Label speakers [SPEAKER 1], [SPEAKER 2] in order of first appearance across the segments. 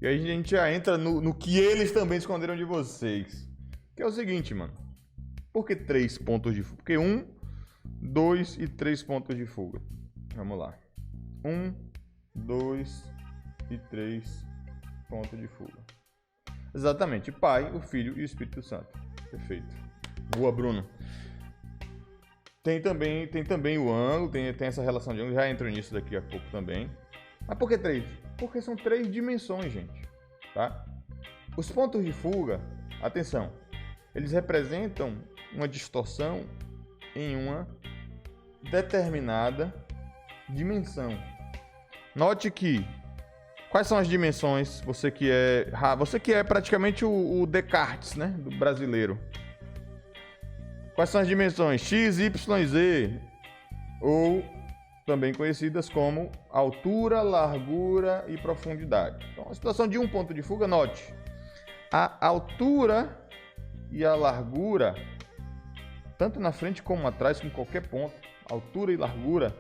[SPEAKER 1] E aí a gente já entra no que eles também esconderam de vocês. Que é o seguinte, mano. Por que 3 pontos de fuga? Porque 1, 2 e 3 pontos de fuga. Vamos lá. 1, 2 e 3 pontos de fuga. Exatamente. Pai, o Filho e o Espírito Santo. Perfeito. Boa, Bruno. Tem também o ângulo, tem essa relação de ângulo. Já entro nisso daqui a pouco também. Mas por que 3? Porque são 3 dimensões, gente. Tá? Os pontos de fuga, atenção, eles representam uma distorção em uma determinada dimensão. Note que quais são as dimensões? Você que é praticamente o Descartes, né, do brasileiro. Quais são as dimensões? X, Y, Z, ou também conhecidas como altura, largura e profundidade. Então, a situação de um ponto de fuga, note, a altura e a largura, tanto na frente como atrás, com qualquer ponto, altura e largura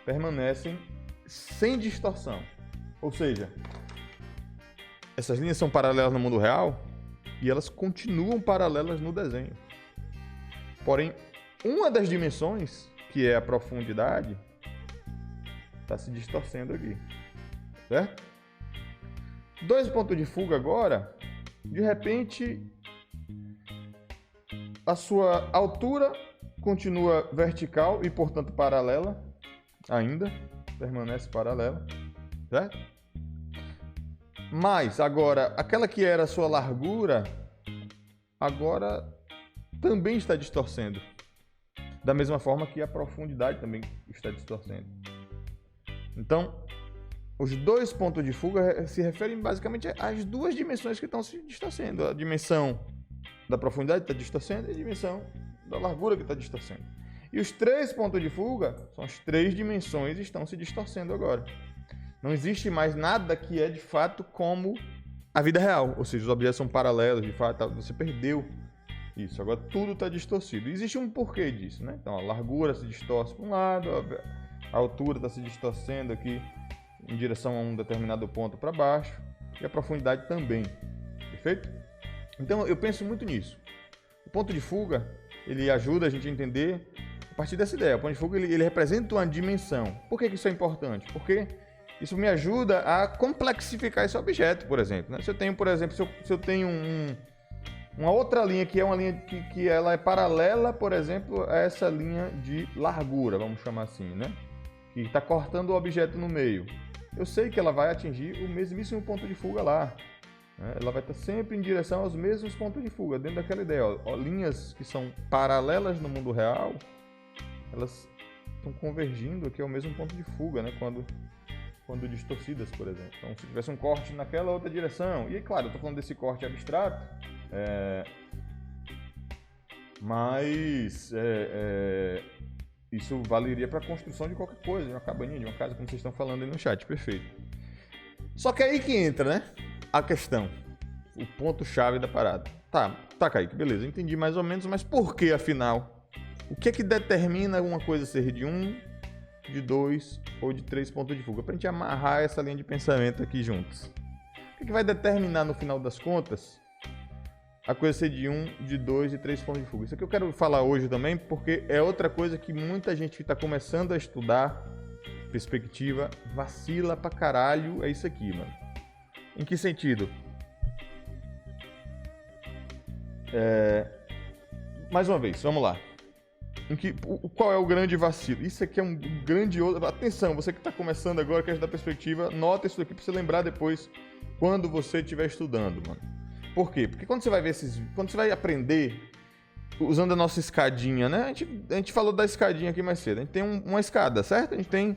[SPEAKER 1] permanecem sem distorção. Ou seja, essas linhas são paralelas no mundo real e elas continuam paralelas no desenho. Porém, uma das dimensões, que é a profundidade, está se distorcendo aqui. Certo? 2 pontos de fuga agora, de repente, a sua altura continua vertical e, portanto, paralela. Ainda permanece paralela. Certo? Mas, agora, aquela que era a sua largura, agora também está distorcendo. Da mesma forma que a profundidade também está distorcendo. Então, os 2 pontos de fuga se referem basicamente às 2 dimensões que estão se distorcendo. A dimensão da profundidade está distorcendo e a dimensão da largura que está distorcendo. E os 3 pontos de fuga são as 3 dimensões que estão se distorcendo agora. Não existe mais nada que é de fato como a vida real. Ou seja, os objetos são paralelos, de fato, você perdeu isso. Agora tudo está distorcido. Existe um porquê disso, né? Então a largura se distorce para um lado, a altura está se distorcendo aqui em direção a um determinado ponto para baixo e a profundidade também. Perfeito? Então eu penso muito nisso. O ponto de fuga, ele ajuda a gente a entender a partir dessa ideia. O ponto de fuga, ele representa uma dimensão. Por que isso é importante? Porque isso me ajuda a complexificar esse objeto, por exemplo. Se eu tenho, por exemplo, se eu tenho uma outra linha que é uma linha que ela é paralela, por exemplo, a essa linha de largura, vamos chamar assim, né? Que está cortando o objeto no meio. Eu sei que ela vai atingir o mesmíssimo ponto de fuga lá. Né? Ela vai estar sempre em direção aos mesmos pontos de fuga, dentro daquela ideia. Ó, linhas que são paralelas no mundo real, elas estão convergindo aqui ao mesmo ponto de fuga, né? Quando distorcidas, por exemplo. Então, se tivesse um corte naquela outra direção, e claro, eu estou falando desse corte abstrato, mas isso valeria para a construção de qualquer coisa, de uma cabaninha, de uma casa, como vocês estão falando aí no chat, perfeito. Só que aí que entra, né, a questão, o ponto-chave da parada. Tá, Kaique, beleza, entendi mais ou menos, mas por que, afinal? O que é que determina uma coisa ser de 1, de 2 ou de 3 pontos de fuga? Para a gente amarrar essa linha de pensamento aqui juntos. O que é que vai determinar, no final das contas, a coisa ser de 1, de 2 e 3 pontos de fuga? Isso aqui eu quero falar hoje também, porque é outra coisa que muita gente que está começando a estudar perspectiva vacila pra caralho. É isso aqui, mano. Em que sentido? Mais uma vez, vamos lá. Qual é o grande vacilo? Isso aqui é um grandioso... Atenção, você que está começando agora, quer estudar perspectiva, nota isso aqui para você lembrar depois, quando você estiver estudando, mano. Por quê? Porque quando você vai ver quando você vai aprender usando a nossa escadinha, né? A gente falou da escadinha aqui mais cedo. A gente tem uma escada, certo? A gente tem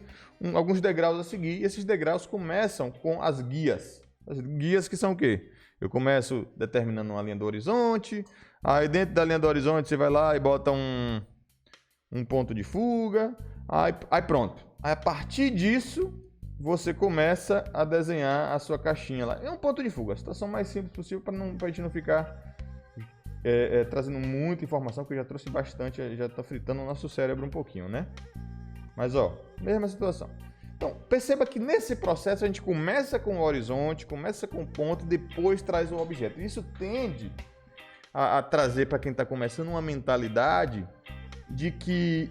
[SPEAKER 1] alguns degraus a seguir, e esses degraus começam com as guias. As guias que são o quê? Eu começo determinando uma linha do horizonte, aí dentro da linha do horizonte você vai lá e bota um ponto de fuga, aí pronto. Aí, a partir disso, você começa a desenhar a sua caixinha lá. É um ponto de fuga, a situação mais simples possível para a gente não ficar trazendo muita informação, que eu já trouxe bastante, já está fritando o nosso cérebro um pouquinho, né? Mas, ó, mesma situação. Então, perceba que nesse processo a gente começa com o horizonte, começa com o ponto, depois traz o objeto. Isso tende a trazer para quem está começando uma mentalidade de que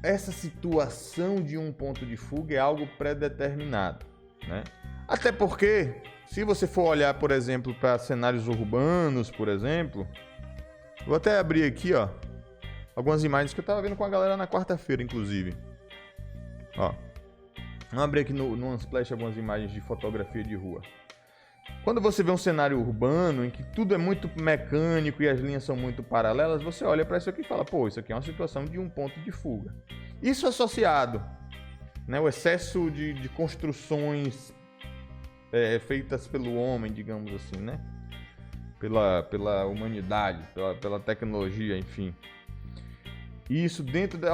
[SPEAKER 1] essa situação de um ponto de fuga é algo pré-determinado, né? Até porque, se você for olhar, por exemplo, para cenários urbanos, por exemplo, vou até abrir aqui, ó, algumas imagens que eu estava vendo com a galera na quarta-feira, inclusive. Ó, vamos abrir aqui no Unsplash algumas imagens de fotografia de rua. Quando você vê um cenário urbano em que tudo é muito mecânico e as linhas são muito paralelas, você olha para isso aqui e fala, pô, isso aqui é uma situação de um ponto de fuga. Isso associado, né, o excesso de construções feitas pelo homem, digamos assim, né, pela humanidade, pela tecnologia, enfim. Isso dentro de,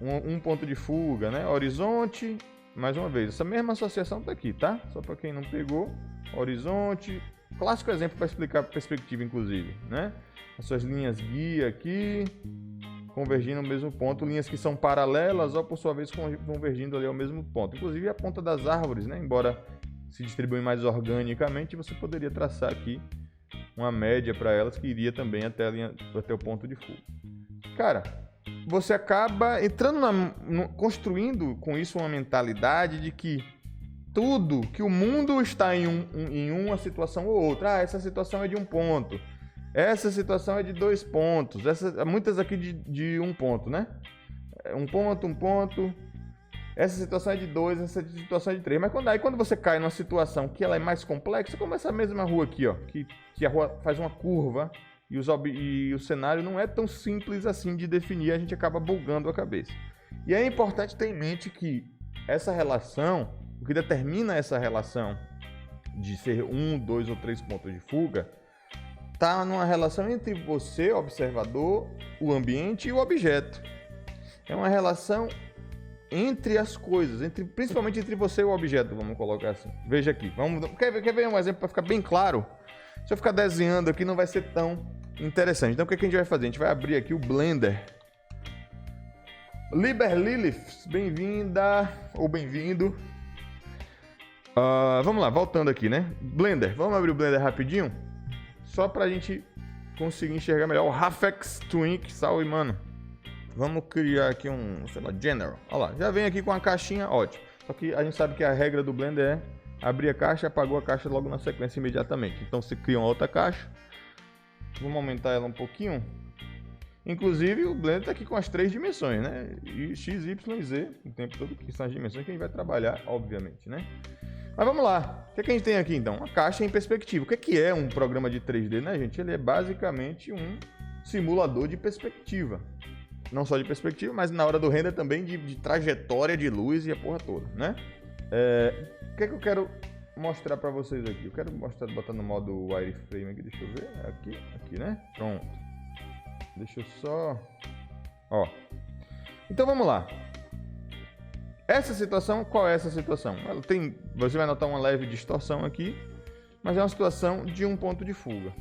[SPEAKER 1] um ponto de fuga, né, horizonte, mais uma vez, essa mesma associação está aqui, tá? Só para quem não pegou. Horizonte, clássico exemplo para explicar a perspectiva, inclusive, né? As suas linhas guia aqui, convergindo no mesmo ponto, linhas que são paralelas ou por sua vez convergindo ali ao mesmo ponto. Inclusive a ponta das árvores, né? Embora se distribuem mais organicamente, você poderia traçar aqui uma média para elas que iria também até o ponto de fuga. Cara, você acaba entrando construindo com isso uma mentalidade de que tudo, que o mundo está em uma situação ou outra. Essa situação é de um ponto. Essa situação é de 2 pontos. Muitas aqui de 1 ponto, né? 1 ponto, 1 ponto. Essa situação é de 2, essa situação é de 3. Mas quando você cai numa situação que ela é mais complexa, como essa mesma rua aqui, ó, que a rua faz uma curva e o cenário não é tão simples assim de definir, a gente acaba bugando a cabeça. E é importante ter em mente que essa relação, o que determina essa relação de ser 1, 2 ou 3 pontos de fuga, está numa relação entre você, observador, o ambiente e o objeto. É uma relação entre as coisas, principalmente entre você e o objeto, vamos colocar assim. Veja aqui, quer ver um exemplo para ficar bem claro? Se eu ficar desenhando aqui não vai ser tão interessante. Então o que a gente vai fazer? A gente vai abrir aqui o Blender. Liber Lilith, bem-vinda ou bem-vindo. Vamos lá, voltando aqui, né? Blender, vamos abrir o Blender rapidinho? Só pra gente conseguir enxergar melhor. O Rafex Twink, salve, mano. Vamos criar aqui sei lá, General. Olha lá, já vem aqui com a caixinha, ótimo. Só que a gente sabe que a regra do Blender é abrir a caixa e apagou a caixa logo na sequência imediatamente. Então você cria uma outra caixa. Vamos aumentar ela um pouquinho. Inclusive o Blender tá aqui com as 3 dimensões, né? E X, Y e Z, o tempo todo, que são as dimensões que a gente vai trabalhar, obviamente, né? Mas vamos lá, o que a gente tem aqui então? Uma caixa em perspectiva. O que é um programa de 3D, né, gente? Ele é basicamente um simulador de perspectiva. Não só de perspectiva, mas na hora do render também de trajetória de luz e a porra toda, né? O que eu quero mostrar pra vocês aqui? Eu quero botar no modo wireframe aqui, deixa eu ver. Aqui, né? Pronto. Deixa eu só... Então vamos lá. Essa situação, qual é essa situação? Você vai notar uma leve distorção aqui, mas é uma situação de um ponto de fuga.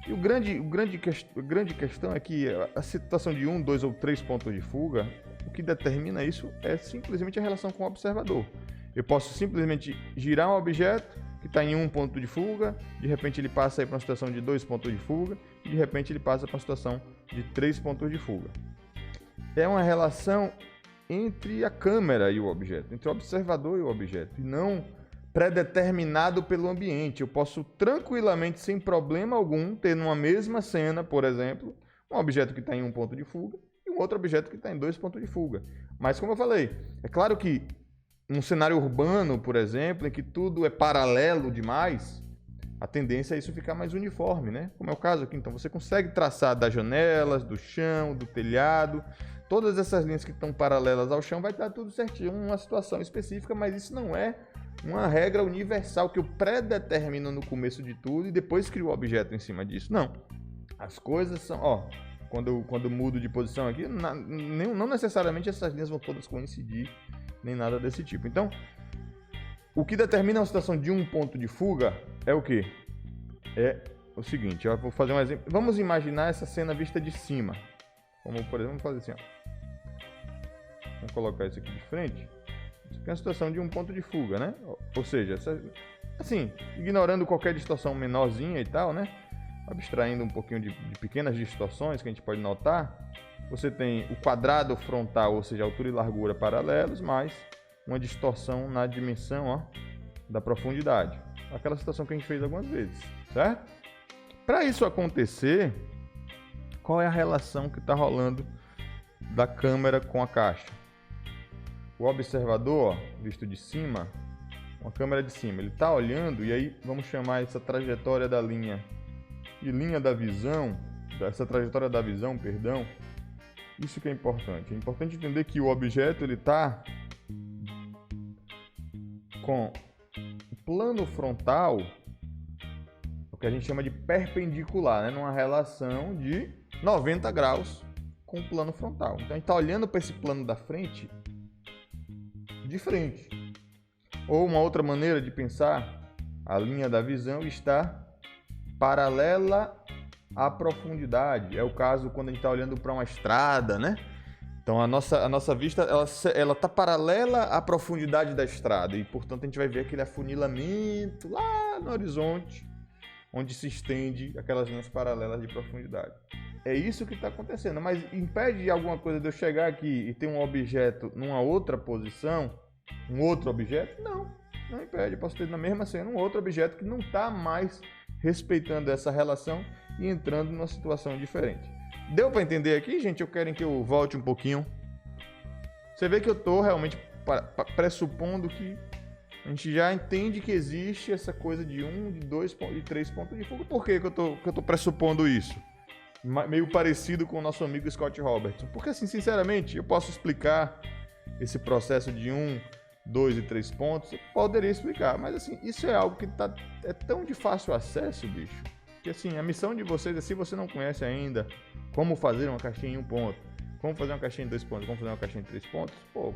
[SPEAKER 1] E a grande questão é que a situação de 1, 2 ou 3 pontos de fuga, o que determina isso é simplesmente a relação com o observador. Eu posso simplesmente girar um objeto que está em um ponto de fuga, de repente ele passa para uma situação de 2 pontos de fuga, e de repente ele passa para uma situação de 3 pontos de fuga. É uma relação entre a câmera e o objeto, entre o observador e o objeto, e não pré-determinado pelo ambiente. Eu posso tranquilamente, sem problema algum, ter numa mesma cena, por exemplo, um objeto que está em um ponto de fuga e um outro objeto que está em 2 pontos de fuga. Mas como eu falei, é claro que num cenário urbano, por exemplo, em que tudo é paralelo demais, a tendência é isso ficar mais uniforme, né? Como é o caso aqui, então você consegue traçar das janelas, do chão, do telhado, todas essas linhas que estão paralelas ao chão vai estar tudo certinho, uma situação específica, mas isso não é uma regra universal que eu predetermino no começo de tudo e depois crio o objeto em cima disso. Não. As coisas são, quando eu mudo de posição aqui, não necessariamente essas linhas vão todas coincidir, nem nada desse tipo. Então, o que determina a situação de um ponto de fuga é o quê? É o seguinte, eu vou fazer um exemplo. Vamos imaginar essa cena vista de cima. Como, por exemplo, vamos fazer assim, Vamos colocar isso aqui de frente. Isso aqui é uma situação de um ponto de fuga, né? Ou seja, assim, ignorando qualquer distorção menorzinha e tal, né? Abstraindo um pouquinho de pequenas distorções que a gente pode notar, você tem o quadrado frontal, ou seja, altura e largura paralelos, mais uma distorção na dimensão, ó, da profundidade. Aquela situação que a gente fez algumas vezes, certo? Para isso acontecer, qual é a relação que está rolando da câmera com a caixa? O observador, ó, visto de cima, uma câmera de cima, ele está olhando, e aí vamos chamar essa trajetória da linha de linha da visão, essa trajetória da visão, perdão. Isso que é importante. É importante entender que o objeto ele está com o plano frontal, o que a gente chama de perpendicular, né? Numa relação de 90 graus com o plano frontal. Então a gente está olhando para esse plano da frente de frente. Ou uma outra maneira de pensar, a linha da visão está paralela à profundidade. É o caso quando a gente está olhando para uma estrada, né? Então a nossa vista ela está paralela à profundidade da estrada e, portanto, a gente vai ver aquele afunilamento lá no horizonte, onde se estende aquelas linhas paralelas de profundidade. É isso que está acontecendo, mas impede alguma coisa de eu chegar aqui e ter um objeto numa outra posição, um outro objeto? Não impede. Eu posso ter na mesma cena um outro objeto que não está mais respeitando essa relação e entrando numa situação diferente. Deu para entender aqui, gente? Eu quero que eu volte um pouquinho. Você vê que eu estou realmente pressupondo que a gente já entende que existe essa coisa de 1, de 2 e 3 pontos de fuga. Por que eu tô pressupondo isso? Meio parecido com o nosso amigo Scott Robertson. Porque, assim, sinceramente, eu posso explicar esse processo de 1, 2 e 3 pontos, eu poderia explicar, mas assim, isso é algo que é tão de fácil acesso, bicho, que assim, a missão de vocês é, se você não conhece ainda como fazer uma caixinha em 1 ponto, como fazer uma caixinha em 2 pontos, como fazer uma caixinha em 3 pontos, pô,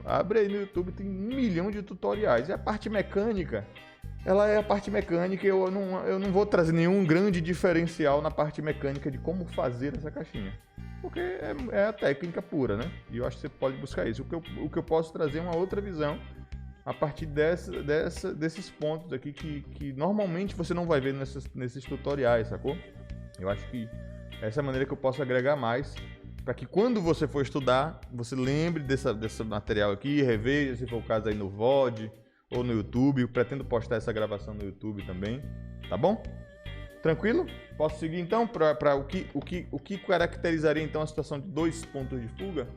[SPEAKER 1] abre aí no YouTube, tem 1 milhão de tutoriais, e a parte mecânica, ela é a parte mecânica, eu não vou trazer nenhum grande diferencial na parte mecânica de como fazer essa caixinha. Porque é a técnica pura, né? E eu acho que você pode buscar isso. O que eu posso trazer é uma outra visão a partir desses pontos aqui que normalmente você não vai ver nesses tutoriais, sacou? Eu acho que essa é a maneira que eu posso agregar mais para que quando você for estudar, você lembre desse material aqui, reveja, se for o caso aí no VOD ou no YouTube. Eu pretendo postar essa gravação no YouTube também, tá bom? Tranquilo? Posso seguir então para o que caracterizaria então a situação de 2 pontos de fuga?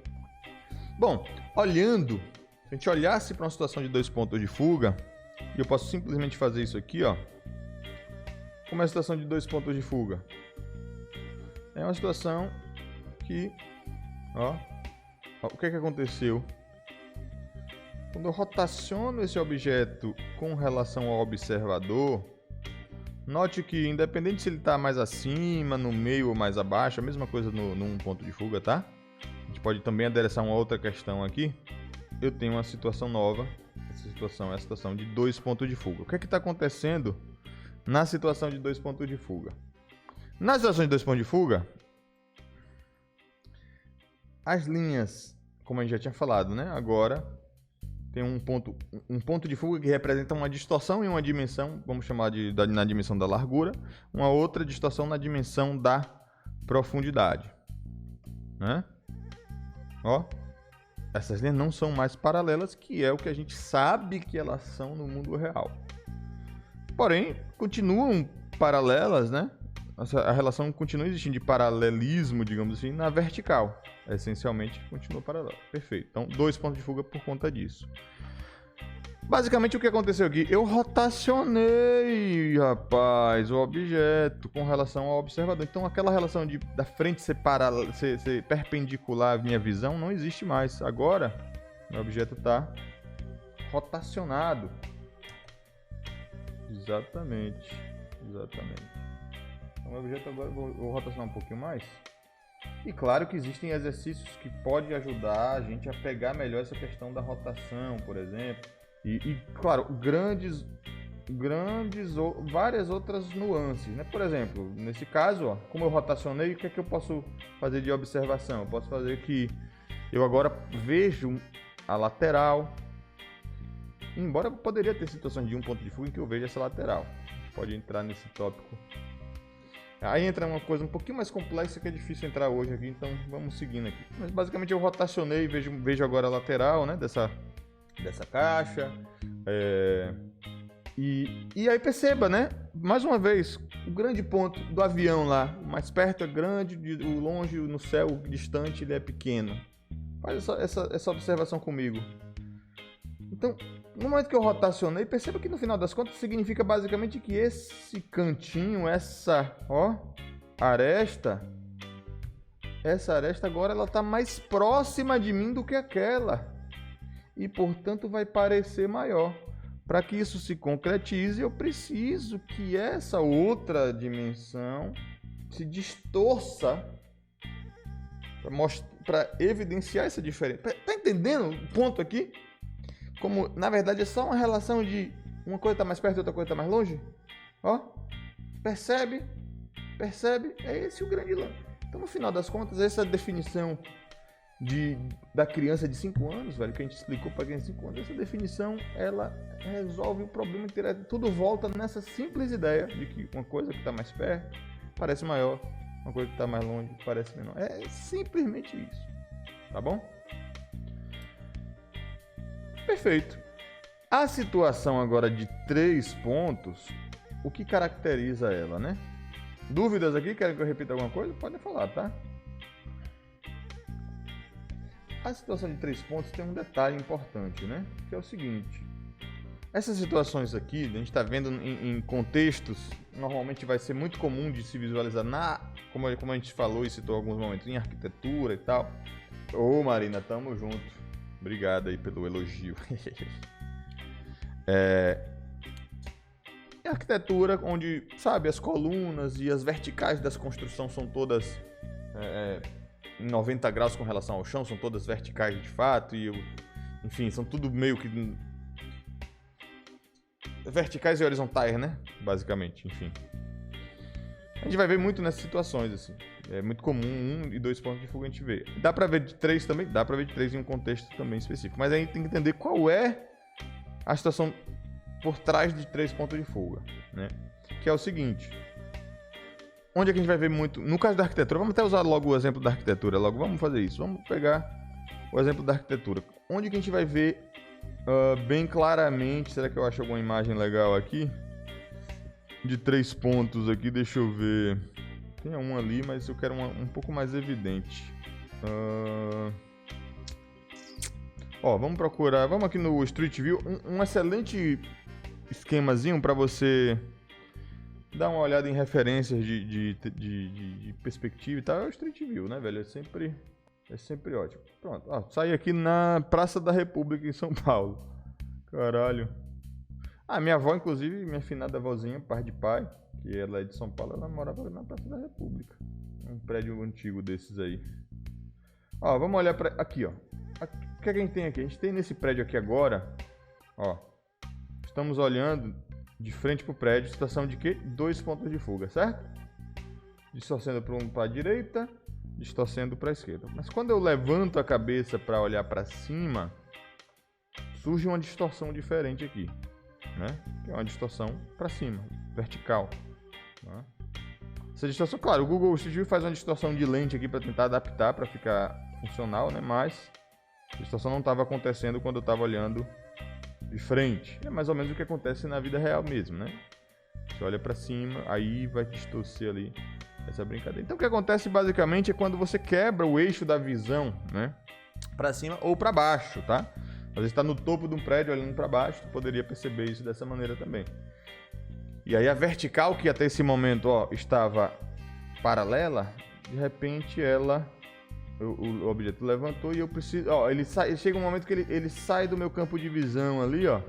[SPEAKER 1] Bom, se a gente olhasse para uma situação de 2 pontos de fuga, e eu posso simplesmente fazer isso aqui, ó. Como é a situação de 2 pontos de fuga? É uma situação que, ó, o que aconteceu? Quando eu rotaciono esse objeto com relação ao observador, note que, independente se ele está mais acima, no meio ou mais abaixo, a mesma coisa num ponto de fuga, tá? A gente pode também adereçar uma outra questão aqui. Eu tenho uma situação nova. Essa situação é a situação de 2 pontos de fuga. O que é que está acontecendo na situação de 2 pontos de fuga? Na situação de 2 pontos de fuga, as linhas, como a gente já tinha falado, né? Agora tem um ponto de fuga que representa uma distorção em uma dimensão, vamos chamar na dimensão da largura, uma outra distorção na dimensão da profundidade, né? Ó, essas linhas não são mais paralelas, que é o que a gente sabe que elas são no mundo real. Porém, continuam paralelas, né? A relação continua existindo de paralelismo, digamos assim, na vertical. Essencialmente, continua paralela. Perfeito. Então, 2 pontos de fuga por conta disso. Basicamente, o que aconteceu aqui? Eu rotacionei, rapaz, o objeto com relação ao observador. Então, aquela relação da frente ser perpendicular à minha visão não existe mais. Agora, meu objeto está rotacionado. Exatamente. Então, o objeto agora, vou rotacionar um pouquinho mais. E claro que existem exercícios que podem ajudar a gente a pegar melhor essa questão da rotação, por exemplo. E claro, várias outras nuances, né? Por exemplo, nesse caso, ó, como eu rotacionei, o que é que eu posso fazer de observação? Eu posso fazer que eu agora vejo a lateral, Embora poderia ter situações de um ponto de fuga em que eu vejo essa lateral. Pode entrar nesse tópico. Aí entra uma coisa um pouquinho mais complexa que é difícil entrar hoje aqui, então vamos seguindo aqui. Mas basicamente eu rotacionei e vejo agora a lateral, né, dessa caixa. E aí perceba, né, mais uma vez, o grande ponto do avião lá, o mais perto é grande, o longe no céu, o distante ele é pequeno. Faz essa observação comigo. Então, no momento que eu rotacionei, perceba que no final das contas significa basicamente que esse cantinho, essa aresta agora ela está mais próxima de mim do que aquela. E, portanto, vai parecer maior. Para que isso se concretize, eu preciso que essa outra dimensão se distorça para evidenciar essa diferença. Tá entendendo o ponto aqui? Como, na verdade, é só uma relação de uma coisa está mais perto e outra coisa está mais longe? Ó, percebe? Percebe? É esse o grande lance. Então, no final das contas, essa definição da criança de 5 anos, velho, que a gente explicou para criança de 5 anos, essa definição, ela resolve o problema inteiro. Tudo volta nessa simples ideia de que uma coisa que está mais perto parece maior, uma coisa que está mais longe parece menor. É simplesmente isso. Tá bom? Perfeito. A situação agora de 3 pontos, o que caracteriza ela, né? Dúvidas aqui? Querem que eu repita alguma coisa? Podem falar, tá? A situação de 3 pontos tem um detalhe importante, né? Que é o seguinte. Essas situações aqui, a gente está vendo em contextos, normalmente vai ser muito comum de se visualizar como a gente falou e citou em alguns momentos, em arquitetura e tal. Ô Marina, tamo junto. Obrigado aí pelo elogio. É arquitetura onde, sabe, as colunas e as verticais das construções são todas em 90 graus com relação ao chão, são todas verticais de fato, enfim, são tudo meio que verticais e horizontais, né? Basicamente, enfim. A gente vai ver muito nessas situações, assim. É muito comum 1 e 2 pontos de fuga a gente vê. Dá pra ver de 3 também? Dá pra ver de 3 em um contexto também específico. Mas aí a gente tem que entender qual é a situação por trás de 3 pontos de fuga, né? Que é o seguinte. Onde é que a gente vai ver muito? No caso da arquitetura, vamos até usar logo o exemplo da arquitetura. Logo, vamos fazer isso. Vamos pegar o exemplo da arquitetura. Onde que a gente vai ver bem claramente... Será que eu acho alguma imagem legal aqui? De 3 pontos aqui, deixa eu ver... Tem um ali, mas eu quero um pouco mais evidente. Vamos procurar... Vamos aqui no Street View. Um excelente esquemazinho para você dar uma olhada em referências de perspectiva e tal. É o Street View, né, velho? É sempre ótimo. Pronto. Saí aqui na Praça da República, em São Paulo. Caralho. Minha avó, inclusive, minha finada avózinha, par de pai, que ela é de São Paulo, ela morava na Praça da República. Um prédio antigo desses aí. Vamos olhar pra... Aqui, ó. O que é que a gente tem aqui? A gente tem nesse prédio aqui agora, ó. Estamos olhando de frente pro prédio, situação de quê? 2 pontos de fuga, certo? Distorcendo para a direita, distorcendo para a esquerda. Mas quando eu levanto a cabeça para olhar para cima, surge uma distorção diferente aqui, né? Que é uma distorção para cima, vertical, né? Essa distorção, claro, o Google Street View faz uma distorção de lente aqui para tentar adaptar para ficar funcional, né? Mas a distorção não estava acontecendo quando eu estava olhando de frente. É mais ou menos o que acontece na vida real mesmo, né? Você olha para cima, aí vai distorcer ali essa brincadeira. Então o que acontece basicamente é quando você quebra o eixo da visão, né? Para cima ou para baixo, tá? Às vezes está no topo de um prédio olhando para baixo, tu poderia perceber isso dessa maneira também. E aí a vertical que até esse momento, ó, estava paralela, de repente o objeto levantou e eu preciso, ó, chega um momento que ele sai do meu campo de visão ali, ó,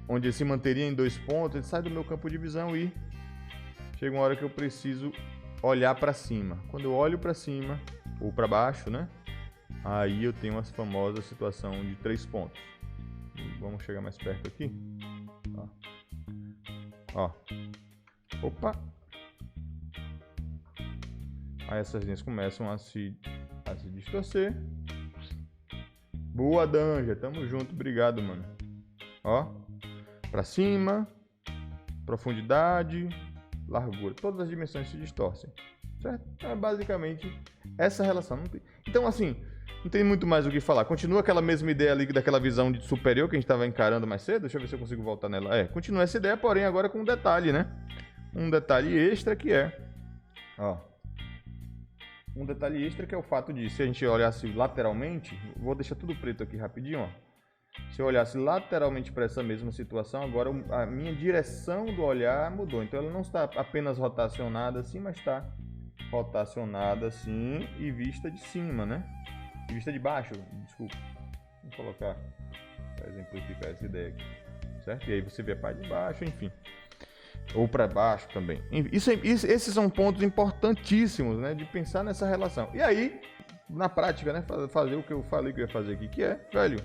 [SPEAKER 1] onde ele se manteria em 2 pontos, ele sai do meu campo de visão e chega uma hora que eu preciso olhar para cima. Quando eu olho para cima ou para baixo, né? Aí eu tenho essa famosa situação de 3 pontos. Vamos chegar mais perto aqui. Ó. Opa. Aí essas linhas começam a se distorcer. Boa, Danja. Tamo junto. Obrigado, mano. Ó, para cima, profundidade, largura. Todas as dimensões se distorcem. Certo? É basicamente essa relação. Então, assim, não tem muito mais o que falar. Continua aquela mesma ideia ali daquela visão de superior que a gente estava encarando mais cedo. Deixa eu ver se eu consigo voltar nela. Continua essa ideia, porém agora com um detalhe, né? Um detalhe extra que é... Ó, um detalhe extra que é o fato de, se a gente olhasse lateralmente... Vou deixar tudo preto aqui rapidinho, ó. Se eu olhasse lateralmente para essa mesma situação, agora a minha direção do olhar mudou. Então ela não está apenas rotacionada assim, mas está rotacionada assim e vista de cima, né? E vista de baixo, desculpa. Vou colocar para exemplificar essa ideia aqui, certo? E aí você vê a parte de baixo, enfim. Ou para baixo também. Esses são pontos importantíssimos, né? De pensar nessa relação. E aí, na prática, né? Fazer o que eu falei que eu ia fazer aqui, que é, velho,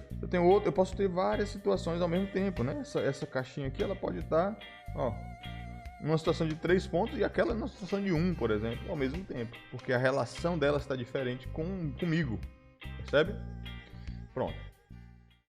[SPEAKER 1] eu posso ter várias situações ao mesmo tempo, né? Essa caixinha aqui, ela pode estar, ó, numa situação de 3 pontos e aquela numa situação de 1, por exemplo, ao mesmo tempo. Porque a relação delas está diferente comigo. Percebe? Pronto.